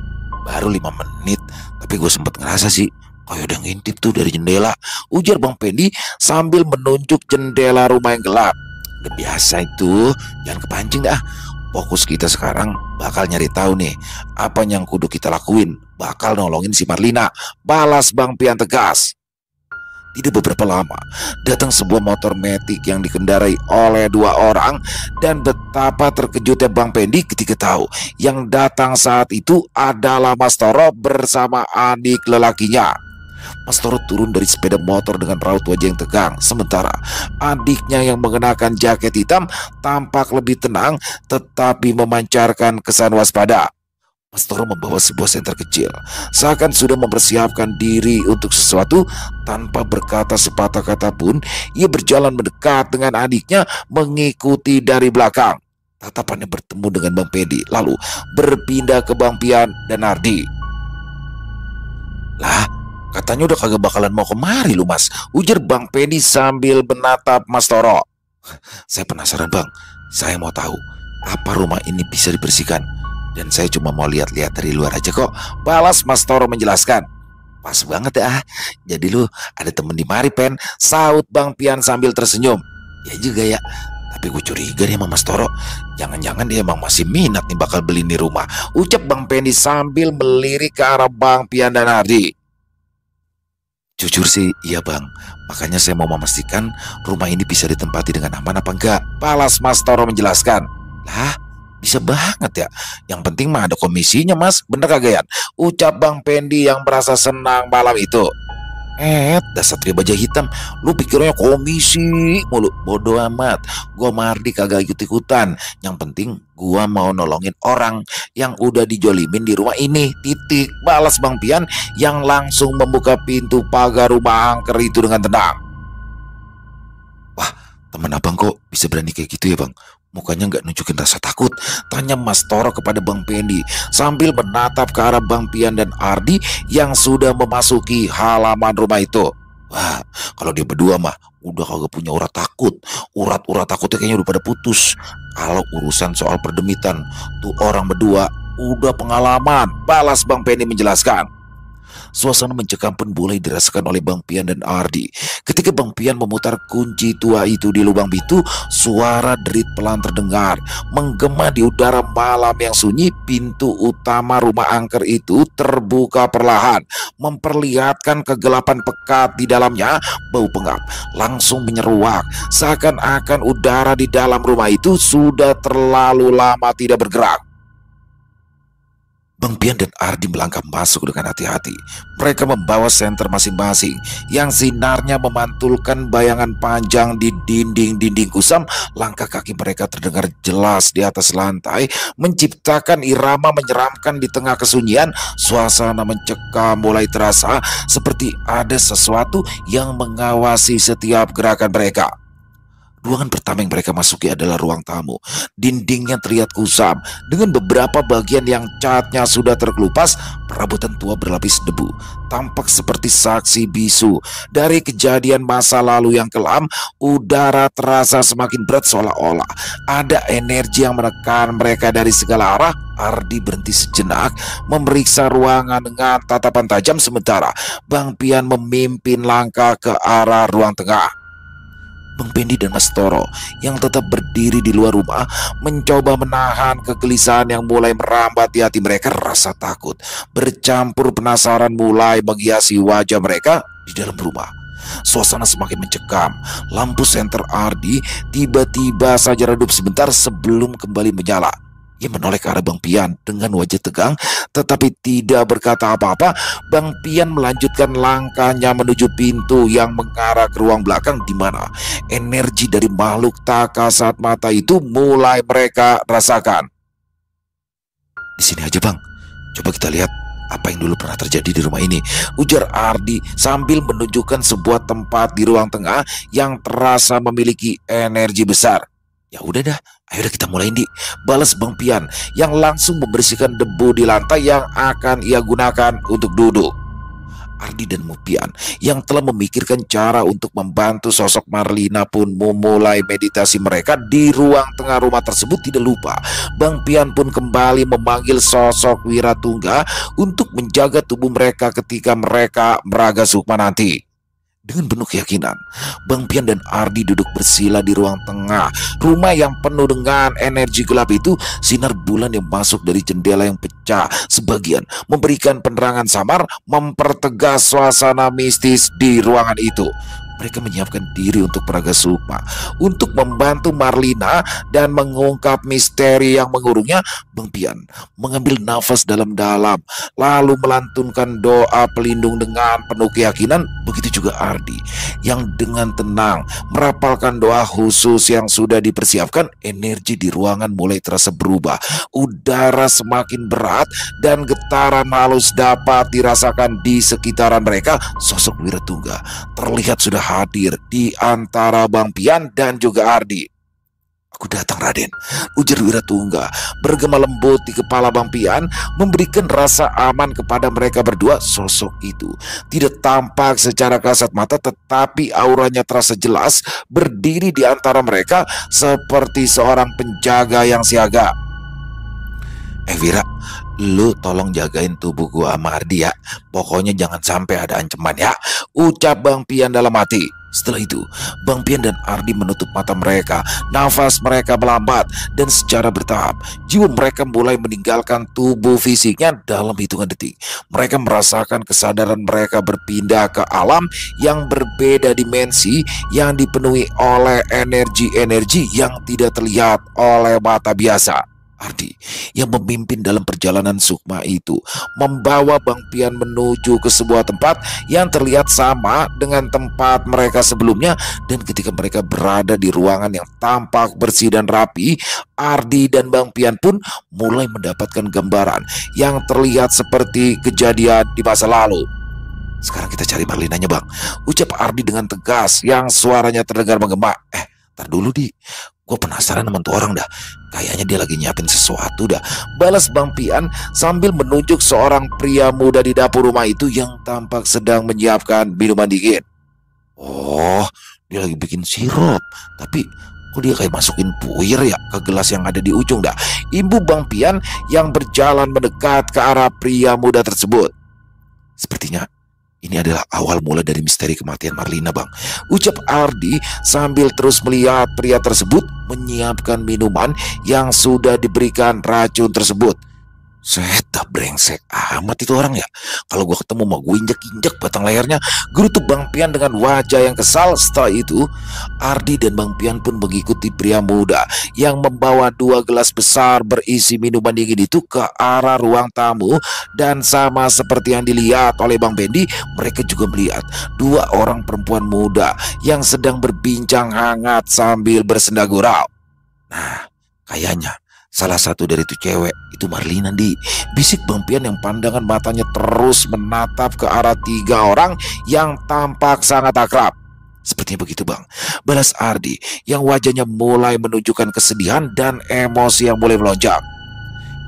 Baru 5 menit, tapi gue sempet ngerasa sih kayak udah ngintip tuh dari jendela, ujar Bang Pendi sambil menunjuk jendela rumah yang gelap. Udah biasa itu, jangan kepancing dah. Fokus kita sekarang bakal nyari tahu nih apa yang kudu kita lakuin. Bakal nolongin si Marlina, balas Bang Pian tegas. Tidak beberapa lama, datang sebuah motor metik yang dikendarai oleh 2 orang. Dan betapa terkejutnya Bang Pendi ketika tahu yang datang saat itu adalah Mas Toro bersama adik lelakinya. Mas Toro turun dari sepeda motor dengan raut wajah yang tegang. Sementara adiknya yang mengenakan jaket hitam tampak lebih tenang tetapi memancarkan kesan waspada. Mas Toro membawa sebuah senter kecil, seakan sudah mempersiapkan diri untuk sesuatu. Tanpa berkata sepatah kata pun, ia berjalan mendekat dengan adiknya mengikuti dari belakang. Tatapannya bertemu dengan Bang Pendi, lalu berpindah ke Bang Pian dan Ardi. Lah, katanya udah kagak bakalan mau kemari lu Mas, ujar Bang Pendi sambil menatap Mas Toro. Saya penasaran Bang, saya mau tahu apa rumah ini bisa dibersihkan. Dan saya cuma mau lihat-lihat dari luar aja kok, balas Mas Toro menjelaskan. Pas banget ya, jadi lu ada temen di mari Pen, saut Bang Pian sambil tersenyum. Ya juga ya, tapi gue curiga nih sama Mas Toro. Jangan-jangan dia emang masih minat nih bakal beli di rumah, ucap Bang Pendi sambil melirik ke arah Bang Pian dan Ardi. Jujur sih iya Bang, makanya saya mau memastikan rumah ini bisa ditempati dengan aman apa enggak, balas Mas Toro menjelaskan. Lah, Bisa banget ya. Yang penting mah ada komisinya, Mas. Bener kagak, Yan? Ucap Bang Pendi yang merasa senang malam itu. Dasar Satria Baja Hitam, lu pikirnya komisi mulu. Bodoh amat. Gua Mardi kagak ikut-ikutan. Yang penting gua mau nolongin orang yang udah dijolimin di rumah ini. Titik. Balas Bang Pian yang langsung membuka pintu pagar rumah angker itu dengan tenang. Wah, teman abang kok bisa berani kayak gitu ya, Bang? Mukanya nggak nunjukin rasa takut, tanya Mas Toro kepada Bang Pendi sambil menatap ke arah Bang Pian dan Ardi yang sudah memasuki halaman rumah itu. Wah, kalau dia berdua mah udah kagak punya urat takut. Urat-urat takutnya kayaknya udah pada putus. Kalau urusan soal perdemitan, tuh orang berdua udah pengalaman, balas Bang Pendi menjelaskan. Suasana mencekam pun mulai dirasakan oleh Bang Pian dan Ardi. Ketika Bang Pian memutar kunci tua itu di lubang pintu, suara derit pelan terdengar. Menggema di udara malam yang sunyi, pintu utama rumah angker itu terbuka perlahan, memperlihatkan kegelapan pekat di dalamnya. Bau pengap langsung menyeruak, seakan-akan udara di dalam rumah itu sudah terlalu lama tidak bergerak. Bang Pian dan Ardi melangkah masuk dengan hati-hati. Mereka membawa senter masing-masing yang sinarnya memantulkan bayangan panjang di dinding-dinding kusam. Langkah kaki mereka terdengar jelas di atas lantai, menciptakan irama menyeramkan di tengah kesunyian. Suasana mencekam mulai terasa seperti ada sesuatu yang mengawasi setiap gerakan mereka. Ruangan pertama yang mereka masuki adalah ruang tamu. Dindingnya terlihat kusam dengan beberapa bagian yang catnya sudah terkelupas. Perabotan tua berlapis debu, tampak seperti saksi bisu dari kejadian masa lalu yang kelam. Udara terasa semakin berat, seolah-olah ada energi yang menekan mereka dari segala arah. Ardi berhenti sejenak memeriksa ruangan dengan tatapan tajam, sementara Bang Pian memimpin langkah ke arah ruang tengah. Bang Pendi dan Mas Toro yang tetap berdiri di luar rumah mencoba menahan kegelisahan yang mulai merambat di hati mereka. Rasa takut bercampur penasaran mulai menghiasi wajah mereka di dalam rumah. Suasana semakin mencekam. Lampu senter Ardi tiba-tiba saja redup sebentar sebelum kembali menyala. Ia menoleh ke arah Bang Pian dengan wajah tegang, tetapi tidak berkata apa-apa. Bang Pian melanjutkan langkahnya menuju pintu yang mengarah ke ruang belakang, di mana energi dari makhluk tak kasat mata itu mulai mereka rasakan. Di sini aja, Bang. Coba kita lihat apa yang dulu pernah terjadi di rumah ini, ujar Ardi sambil menunjukkan sebuah tempat di ruang tengah yang terasa memiliki energi besar. Ya udah dah, ayo dah kita mulai, Di, balas Bang Pian yang langsung membersihkan debu di lantai yang akan ia gunakan untuk duduk. Ardi dan Mupian yang telah memikirkan cara untuk membantu sosok Marlina pun memulai meditasi mereka di ruang tengah rumah tersebut. Tidak lupa, Bang Pian pun kembali memanggil sosok Wiratungga untuk menjaga tubuh mereka ketika mereka meraga sukma nanti. Dengan penuh keyakinan, Bang Pian dan Ardi duduk bersila di ruang tengah rumah yang penuh dengan energi gelap itu. Sinar bulan yang masuk dari jendela yang pecah sebagian memberikan penerangan samar, mempertegas suasana mistis di ruangan itu. Mereka menyiapkan diri untuk peraga sukma, untuk membantu Marlina dan mengungkap misteri yang mengurungnya. Bang Pian mengambil nafas dalam-dalam, lalu melantunkan doa pelindung dengan penuh keyakinan. Begitu juga Ardi yang dengan tenang merapalkan doa khusus yang sudah dipersiapkan. Energi di ruangan mulai terasa berubah. Udara semakin berat dan getaran halus dapat dirasakan di sekitaran mereka. Sosok Wiratungga terlihat sudah hadir di antara Bang Pian dan juga Ardi. Aku datang, Raden, ujar Wiratungga bergema lembut di kepala Bang Pian, memberikan rasa aman kepada mereka berdua. Sosok itu tidak tampak secara kasat mata, tetapi auranya terasa jelas berdiri di antara mereka seperti seorang penjaga yang siaga. Wira, lu tolong jagain tubuh gua sama Ardi ya. Pokoknya jangan sampai ada ancaman ya, ucap Bang Pian dalam hati. Setelah itu, Bang Pian dan Ardi menutup mata mereka. Nafas mereka melambat dan secara bertahap jiwa mereka mulai meninggalkan tubuh fisiknya. Dalam hitungan detik, mereka merasakan kesadaran mereka berpindah ke alam yang berbeda, dimensi yang dipenuhi oleh energi-energi yang tidak terlihat oleh mata biasa. Ardi yang memimpin dalam perjalanan Sukma itu membawa Bang Pian menuju ke sebuah tempat yang terlihat sama dengan tempat mereka sebelumnya. Dan ketika mereka berada di ruangan yang tampak bersih dan rapi, Ardi dan Bang Pian pun mulai mendapatkan gambaran yang terlihat seperti kejadian di masa lalu. "Sekarang kita cari Marlinanya, Bang," ucap Ardi dengan tegas yang suaranya terdengar menggema. Tar dulu, Di. Gue penasaran sama tuh orang dah. Kayaknya dia lagi nyiapin sesuatu dah," balas Bang Pian sambil menunjuk seorang pria muda di dapur rumah itu yang tampak sedang menyiapkan minuman dingin. "Oh, dia lagi bikin sirup. Tapi kok dia kayak masukin puir ya ke gelas yang ada di ujung dah?" Ibu Bang Pian yang berjalan mendekat ke arah pria muda tersebut. "Sepertinya ini adalah awal mula dari misteri kematian Marlina, Bang," ucap Ardi sambil terus melihat pria tersebut menyiapkan minuman yang sudah diberikan racun tersebut. "Seta brengsek amat itu orang ya. Kalau gue ketemu mau gue injek-injek batang lehernya," gerutu Bang Pian dengan wajah yang kesal. Setelah itu Ardi dan Bang Pian pun mengikuti pria muda yang membawa 2 gelas besar berisi minuman dingin itu ke arah ruang tamu. Dan sama seperti yang dilihat oleh Bang Bendi, mereka juga melihat 2 orang perempuan muda yang sedang berbincang hangat sambil bersenda gurau. "Nah, kayaknya salah satu dari itu cewek itu Marlina, Di," bisik Bang Pian yang pandangan matanya terus menatap ke arah 3 orang yang tampak sangat akrab. "Sepertinya begitu, Bang," balas Ardi yang wajahnya mulai menunjukkan kesedihan dan emosi yang mulai melonjak.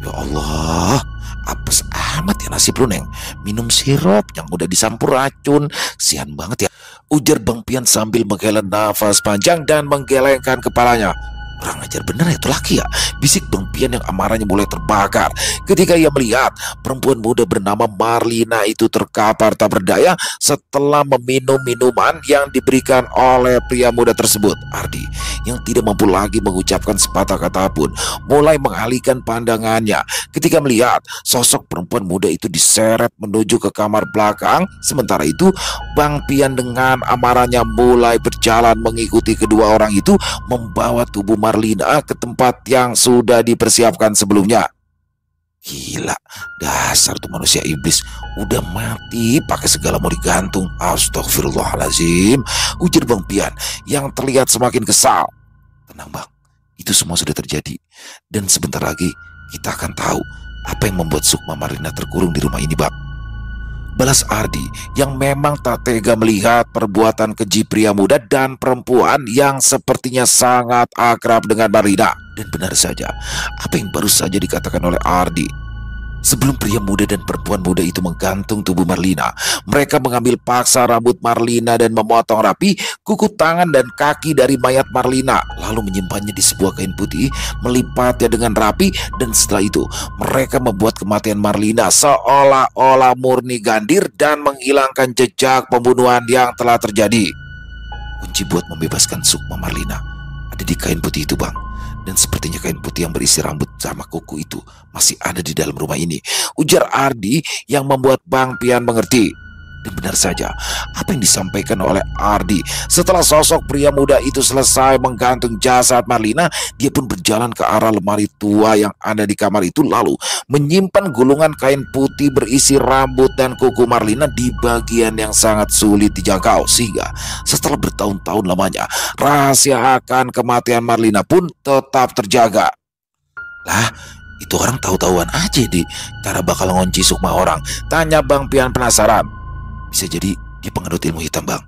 "Ya Allah, apes amat ya nasib lu, Neng. Minum sirup yang udah disampur racun. Kasihan banget ya," ujar Bang Pian sambil menghela nafas panjang dan menggelengkan kepalanya. "Kurang ajar bener ya itu laki ya," bisik Bang Pian yang amarahnya mulai terbakar ketika ia melihat perempuan muda bernama Marlina itu terkapar tak berdaya setelah meminum minuman yang diberikan oleh pria muda tersebut. Ardi yang tidak mampu lagi mengucapkan sepatah kata pun mulai mengalihkan pandangannya ketika melihat sosok perempuan muda itu diseret menuju ke kamar belakang. Sementara itu Bang Pian dengan amarahnya mulai berjalan mengikuti kedua orang itu membawa tubuh Marlina ke tempat yang sudah dipersiapkan sebelumnya. "Gila, dasar tuh manusia iblis, udah mati pakai segala mau digantung. Astagfirullahaladzim," ujar Bang Pian yang terlihat semakin kesal. "Tenang, Bang, itu semua sudah terjadi. Dan sebentar lagi kita akan tahu apa yang membuat Sukma Marlina terkurung di rumah ini, Bang," balas Ardi yang memang tak tega melihat perbuatan keji pria muda dan perempuan yang sepertinya sangat akrab dengan Marlina. Dan benar saja apa yang baru saja dikatakan oleh Ardi. Sebelum pria muda dan perempuan muda itu menggantung tubuh Marlina, mereka mengambil paksa rambut Marlina dan memotong rapi kuku tangan dan kaki dari mayat Marlina, lalu menyimpannya di sebuah kain putih, melipatnya dengan rapi. Dan setelah itu mereka membuat kematian Marlina seolah-olah murni gandir dan menghilangkan jejak pembunuhan yang telah terjadi. "Kunci buat membebaskan Sukma Marlina ada di kain putih itu, Bang. Dan sepertinya kain putih yang berisi rambut sama kuku itu masih ada di dalam rumah ini," ujar Ardi yang membuat Bang Pian mengerti. Dan benar saja apa yang disampaikan oleh Ardi. Setelah sosok pria muda itu selesai menggantung jasad Marlina, dia pun berjalan ke arah lemari tua yang ada di kamar itu, lalu menyimpan gulungan kain putih berisi rambut dan kuku Marlina di bagian yang sangat sulit dijangkau. Sehingga setelah bertahun-tahun lamanya, rahasia akan kematian Marlina pun tetap terjaga. "Lah, itu orang tahu-tahuan aja di cara bakal ngunci Sukma orang?" tanya Bang Pian penasaran. "Bisa jadi dia penganut ilmu hitam, Bang.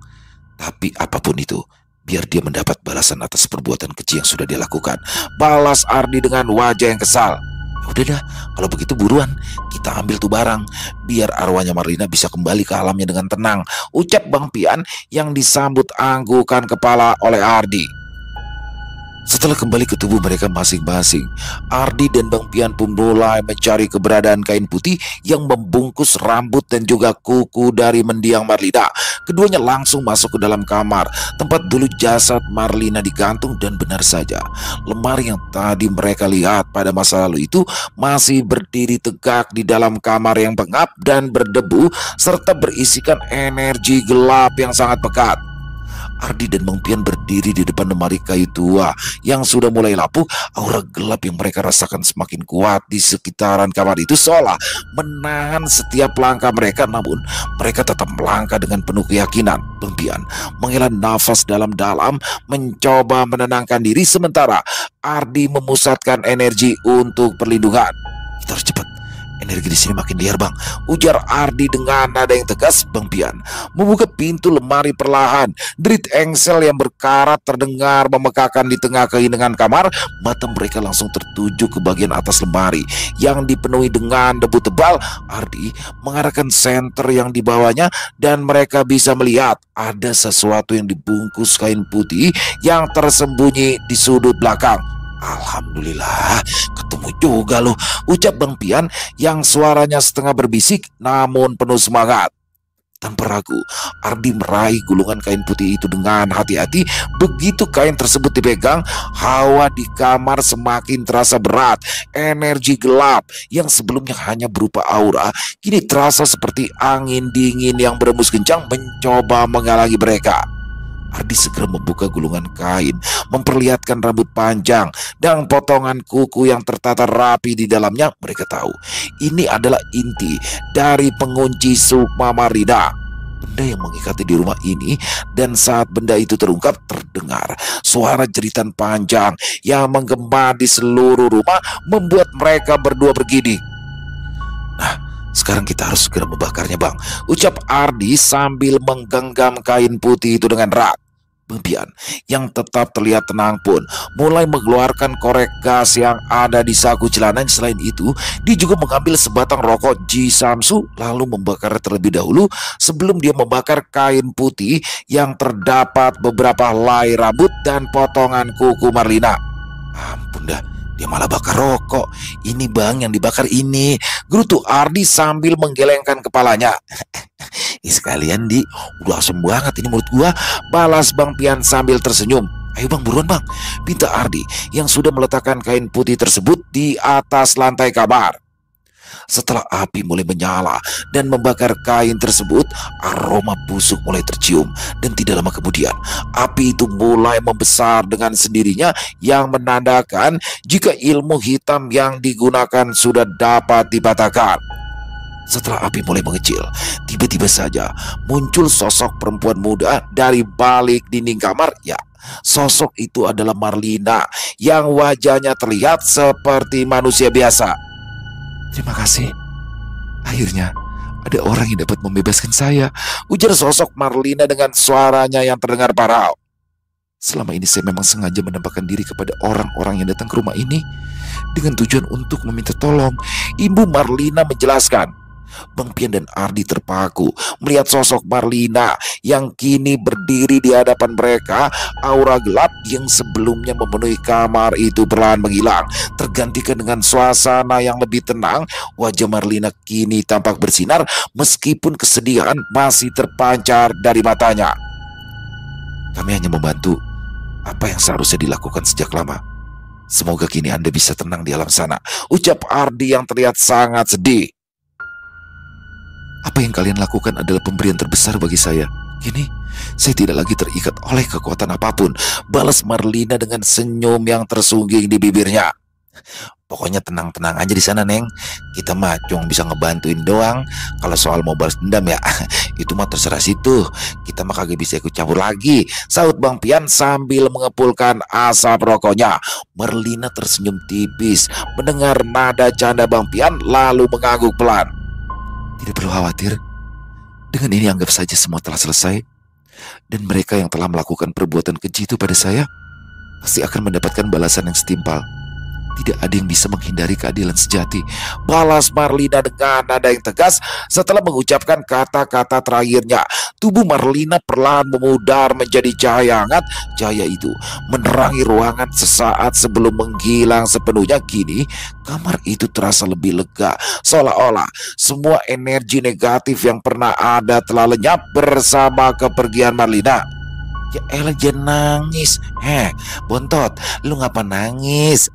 Tapi apapun itu, biar dia mendapat balasan atas perbuatan keji yang sudah dia lakukan," balas Ardi dengan wajah yang kesal. "Ya udah dah, kalau begitu buruan kita ambil tuh barang, biar arwahnya Marlina bisa kembali ke alamnya dengan tenang," ucap Bang Pian yang disambut anggukan kepala oleh Ardi. Setelah kembali ke tubuh mereka masing-masing, Ardi dan Bang Pian pun mulai mencari keberadaan kain putih yang membungkus rambut dan juga kuku dari mendiang Marlina. Keduanya langsung masuk ke dalam kamar tempat dulu jasad Marlina digantung. Dan benar saja, lemari yang tadi mereka lihat pada masa lalu itu masih berdiri tegak di dalam kamar yang pengap dan berdebu serta berisikan energi gelap yang sangat pekat. Ardi dan Bang Pian berdiri di depan lemari kayu tua yang sudah mulai lapuk. Aura gelap yang mereka rasakan semakin kuat di sekitaran kamar itu seolah menahan setiap langkah mereka. Namun mereka tetap melangkah dengan penuh keyakinan. Bang Pian menghela nafas dalam-dalam mencoba menenangkan diri, sementara Ardi memusatkan energi untuk perlindungan. Kita harus cepat. Energi di sini makin liar, Bang, ujar Ardi dengan nada yang tegas. Bang Pian membuka pintu lemari perlahan. Derit engsel yang berkarat terdengar memekakan di tengah keheningan kamar. Mata mereka langsung tertuju ke bagian atas lemari yang dipenuhi dengan debu tebal. Ardi mengarahkan senter yang dibawanya dan mereka bisa melihat ada sesuatu yang dibungkus kain putih yang tersembunyi di sudut belakang. Alhamdulillah, ketemu juga loh, ucap Bang Pian yang suaranya setengah berbisik namun penuh semangat. Tanpa ragu, Ardi meraih gulungan kain putih itu dengan hati-hati. Begitu kain tersebut dipegang, hawa di kamar semakin terasa berat. Energi gelap yang sebelumnya hanya berupa aura, kini terasa seperti angin dingin yang berembus kencang mencoba menghalangi mereka. Ardi segera membuka gulungan kain, memperlihatkan rambut panjang dan potongan kuku yang tertata rapi di dalamnya. Mereka tahu ini adalah inti dari pengunci Sukma Marlina, benda yang mengikati di rumah ini. Dan saat benda itu terungkap, terdengar suara jeritan panjang yang menggema di seluruh rumah, membuat mereka berdua bergidik. Nah, sekarang kita harus segera membakarnya, Bang, ucap Ardi sambil menggenggam kain putih itu dengan erat. Bang Pian yang tetap terlihat tenang pun mulai mengeluarkan korek gas yang ada di saku celananya. Selain itu, dia juga mengambil sebatang rokok Ji Samsu lalu membakar terlebih dahulu sebelum dia membakar kain putih yang terdapat beberapa helai rambut dan potongan kuku Marlina. Ampun dah, dia malah bakar rokok. Ini Bang yang dibakar ini, gerutu Ardi sambil menggelengkan kepalanya. Sekalian Di, udah asem banget ini mulut gua, balas Bang Pian sambil tersenyum. Ayo Bang, buruan Bang, pinta Ardi yang sudah meletakkan kain putih tersebut di atas lantai kamar. Setelah api mulai menyala dan membakar kain tersebut, aroma busuk mulai tercium. Dan tidak lama kemudian, api itu mulai membesar dengan sendirinya, yang menandakan jika ilmu hitam yang digunakan sudah dapat dipatahkan. Setelah api mulai mengecil, tiba-tiba saja muncul sosok perempuan muda dari balik dinding kamar. Ya, sosok itu adalah Marlina yang wajahnya terlihat seperti manusia biasa. Terima kasih. Akhirnya ada orang yang dapat membebaskan saya, ujar sosok Marlina dengan suaranya yang terdengar parau. Selama ini saya memang sengaja menampakkan diri kepada orang-orang yang datang ke rumah ini dengan tujuan untuk meminta tolong, Ibu Marlina menjelaskan. Bang Pian dan Ardi terpaku melihat sosok Marlina yang kini berdiri di hadapan mereka. Aura gelap yang sebelumnya memenuhi kamar itu perlahan menghilang, tergantikan dengan suasana yang lebih tenang. Wajah Marlina kini tampak bersinar meskipun kesedihan masih terpancar dari matanya. Kami hanya membantu apa yang seharusnya dilakukan sejak lama. Semoga kini Anda bisa tenang di alam sana, ucap Ardi yang terlihat sangat sedih. Apa yang kalian lakukan adalah pemberian terbesar bagi saya. Kini, saya tidak lagi terikat oleh kekuatan apapun, balas Marlina dengan senyum yang tersungging di bibirnya. Pokoknya tenang-tenang aja di sana, Neng. Kita mah cuma bisa ngebantuin doang. Kalau soal mau balas dendam ya, itu mah terserah situ. Kita mah kagak bisa ikut campur lagi, sahut Bang Pian sambil mengepulkan asap rokoknya. Marlina tersenyum tipis mendengar nada canda Bang Pian lalu mengangguk pelan. Tidak perlu khawatir. Dengan ini anggap saja semua telah selesai. Dan mereka yang telah melakukan perbuatan keji itu pada saya pasti akan mendapatkan balasan yang setimpal. Tidak ada yang bisa menghindari keadilan sejati, balas Marlina dengan nada yang tegas. Setelah mengucapkan kata-kata terakhirnya, tubuh Marlina perlahan memudar menjadi cahaya hangat. Cahaya itu menerangi ruangan sesaat sebelum menghilang sepenuhnya. Kini kamar itu terasa lebih lega, seolah-olah semua energi negatif yang pernah ada telah lenyap bersama kepergian Marlina. Ya elah, jangan nangis. Bontot, lu ngapa nangis?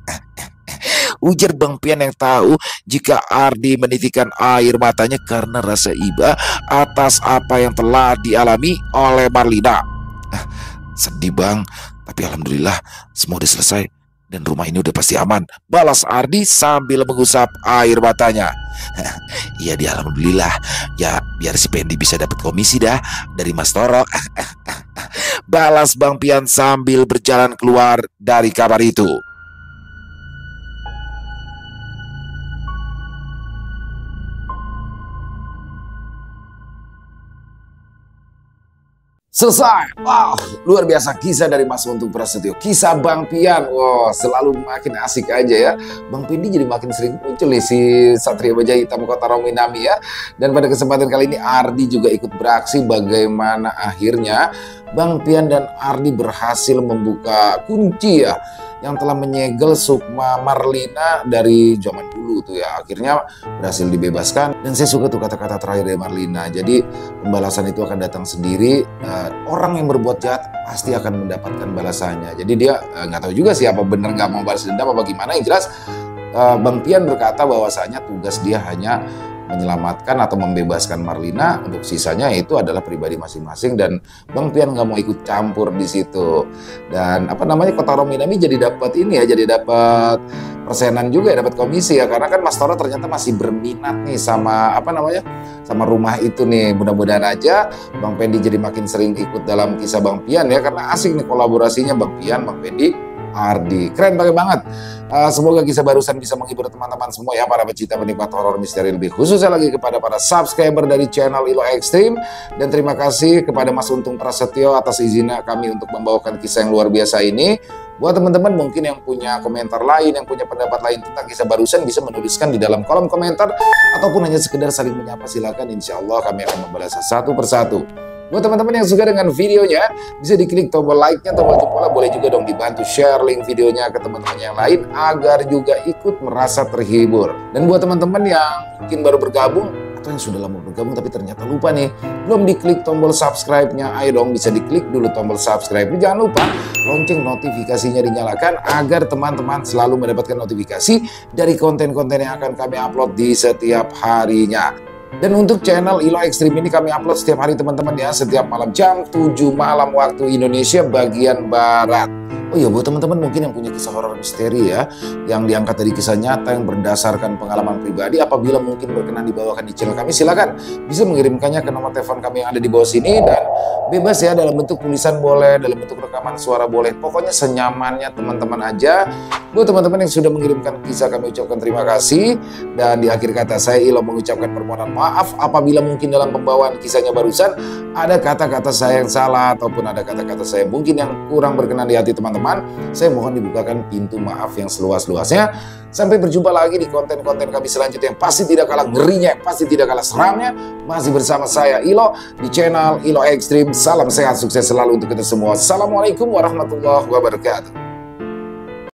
Ujar Bang Pian yang tahu jika Ardi menitikkan air matanya karena rasa iba atas apa yang telah dialami oleh Marlina. Sedih bang, tapi alhamdulillah semua udah selesai dan rumah ini udah pasti aman, balas Ardi sambil mengusap air matanya. Iya dia alhamdulillah, ya biar si Pendi bisa dapat komisi dah dari Mas Toro. Balas Bang Pian sambil berjalan keluar dari kamar itu. Selesai. Wow, luar biasa kisah dari Mas Untung Prasetyo. Kisah Bang Pian. Wow, selalu makin asik aja ya. Bang Pindi jadi makin sering muncul nih si Satria Baja Hitam Kota Rominami ya. Dan pada kesempatan kali ini Ardi juga ikut beraksi bagaimana akhirnya Bang Pian dan Ardi berhasil membuka kunci ya yang telah menyegel Sukma Marlina dari zaman dulu tuh ya. Akhirnya berhasil dibebaskan dan saya suka tuh kata-kata terakhir dari Marlina. Jadi pembalasan itu akan datang sendiri. Orang yang berbuat jahat pasti akan mendapatkan balasannya. Jadi dia nggak tahu juga siapa bener nggak mau balas dendam apa gimana. Yang jelas Bang Pian berkata bahwasanya tugas dia hanya menyelamatkan atau membebaskan Marlina, untuk sisanya itu adalah pribadi masing-masing dan Bang Pian nggak mau ikut campur di situ. Dan apa namanya, Kota Rominami jadi dapat ini ya, jadi dapat persenan juga ya, dapat komisi ya, karena kan Mas Toro ternyata masih berminat nih sama apa namanya, sama rumah itu nih. Mudah-mudahan aja Bang Pendi jadi makin sering ikut dalam kisah Bang Pian ya, karena asik nih kolaborasinya Bang Pian, Bang Pendi, Ardi. Keren banget. Semoga kisah barusan bisa menghibur teman-teman semua ya, para pecinta penikmat horor misteri, lebih khususnya lagi kepada para subscriber dari channel Ilo Extreme. Dan terima kasih kepada Mas Untung Prasetyo atas izinnya kami untuk membawakan kisah yang luar biasa ini. Buat teman-teman mungkin yang punya komentar lain, yang punya pendapat lain tentang kisah barusan, bisa menuliskan di dalam kolom komentar ataupun hanya sekedar saling menyapa, silakan. Insya Allah kami akan membalas satu persatu. Buat teman-teman yang suka dengan videonya, bisa diklik tombol like-nya, tombol jempol, boleh juga dong dibantu share link videonya ke teman-teman yang lain agar juga ikut merasa terhibur. Dan buat teman-teman yang mungkin baru bergabung atau yang sudah lama bergabung tapi ternyata lupa nih, belum diklik tombol subscribe-nya, ayo dong bisa diklik dulu tombol subscribe. Jangan lupa lonceng notifikasinya dinyalakan agar teman-teman selalu mendapatkan notifikasi dari konten-konten yang akan kami upload di setiap harinya. Dan untuk channel Ilo Extreme ini kami upload setiap hari teman-teman ya, setiap malam jam 7 malam waktu Indonesia bagian Barat. Oh iya, buat teman-teman mungkin yang punya kisah horor misteri ya, yang diangkat dari kisah nyata yang berdasarkan pengalaman pribadi, apabila mungkin berkenan dibawakan di channel kami, silakan bisa mengirimkannya ke nomor telepon kami yang ada di bawah sini, dan bebas ya, dalam bentuk tulisan boleh, dalam bentuk rekaman suara boleh, pokoknya senyamannya teman-teman aja. Buat teman-teman yang sudah mengirimkan kisah, kami ucapkan terima kasih. Dan di akhir kata saya Ilo mengucapkan permohonan maaf apabila mungkin dalam pembawaan kisahnya barusan ada kata-kata saya yang salah ataupun ada kata-kata saya mungkin yang kurang berkenan di hati teman-teman. Saya mohon dibukakan pintu maaf yang seluas-luasnya. Sampai berjumpa lagi di konten-konten kami selanjutnya yang pasti tidak kalah ngerinya, yang pasti tidak kalah seramnya. Masih bersama saya Ilo di channel Ilo Extreme. Salam sehat, sukses selalu untuk kita semua. Assalamualaikum warahmatullahi wabarakatuh.